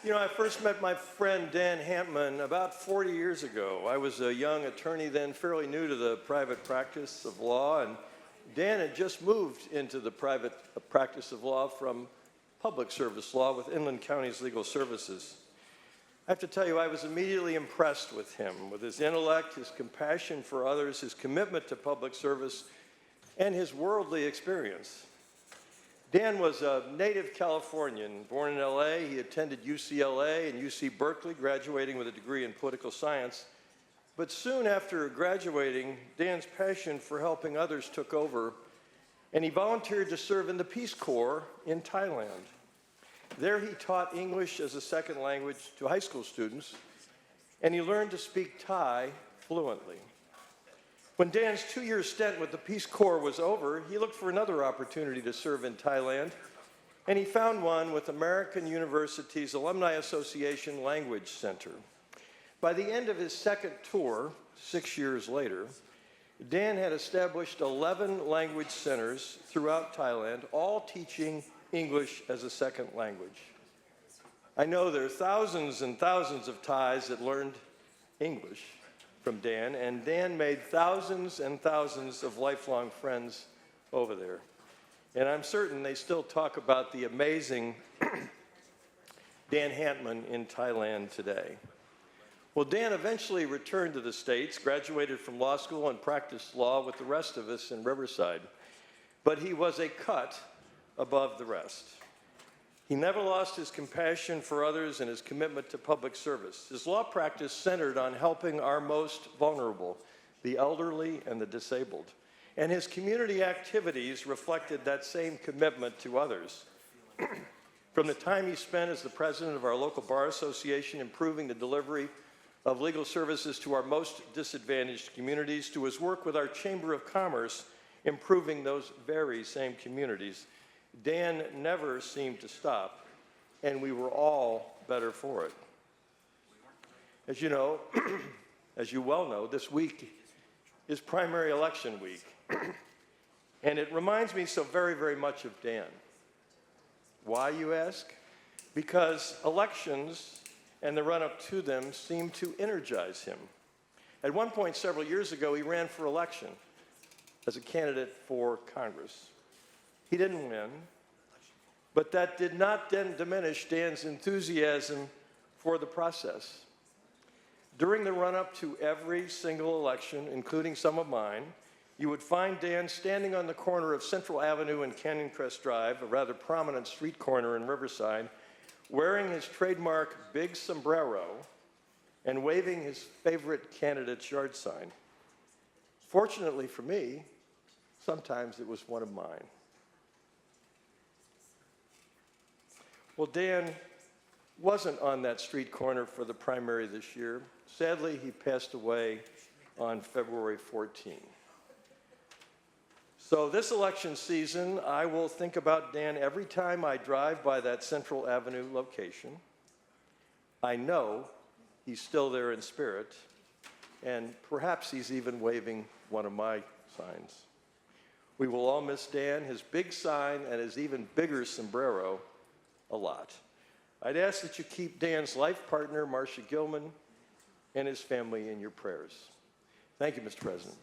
You know, I first met my friend Dan Hantman about 40 years ago. I was a young attorney then, fairly new to the private practice of law, and Dan had just moved into the private practice of law from public service law with Inland County's Legal Services. I have to tell you, I was immediately impressed with him, with his intellect, his compassion for others, his commitment to public service, and his worldly experience. Dan was a native Californian, born in LA. He attended UCLA and UC Berkeley, graduating with a degree in political science. But soon after graduating, Dan's passion for helping others took over, and he volunteered to serve in the Peace Corps in Thailand. There he taught English as a second language to high school students, and he learned to speak Thai fluently. When Dan's 2-year stint with the Peace Corps was over, he looked for another opportunity to serve in Thailand, and he found one with American University's Alumni Association Language Center. By the end of his second tour, 6 years later, Dan had established 11 language centers throughout Thailand, all teaching English as a second language. I know there are thousands and thousands of Thais that learned English from Dan, and Dan made thousands and thousands of lifelong friends over there. And I'm certain they still talk about the amazing Dan Hantman in Thailand today. Well, Dan eventually returned to the States, graduated from law school, and practiced law with the rest of us in Riverside. But he was a cut above the rest. He never lost his compassion for others and his commitment to public service. His law practice centered on helping our most vulnerable, the elderly and the disabled. And his community activities reflected that same commitment to others. From the time he spent as the president of our local bar association improving the delivery of legal services to our most disadvantaged communities, to his work with our Chamber of Commerce improving those very same communities, Dan never seemed to stop, and we were all better for it. As you know, as you well know, this week is primary election week, and it reminds me so very, very much of Dan. Why, you ask? Because elections and the run-up to them seem to energize him. At one point several years ago, he ran for election as a candidate for Congress. He didn't win, but that did not then diminish Dan's enthusiasm for the process. During the run-up to every single election, including some of mine, you would find Dan standing on the corner of Central Avenue and Canyon Crest Drive, a rather prominent street corner in Riverside, wearing his trademark big sombrero and waving his favorite candidate's yard sign. Fortunately for me, sometimes it was one of mine. Well, Dan wasn't on that street corner for the primary this year. Sadly, he passed away on February 14. So this election season, I will think about Dan every time I drive by that Central Avenue location. I know he's still there in spirit, and perhaps he's even waving one of my signs. We will all miss Dan, his big sign, and his even bigger sombrero a lot. I'd ask that you keep Dan's life partner, Marcia Gilman, and his family in your prayers. Thank you, Mr. President.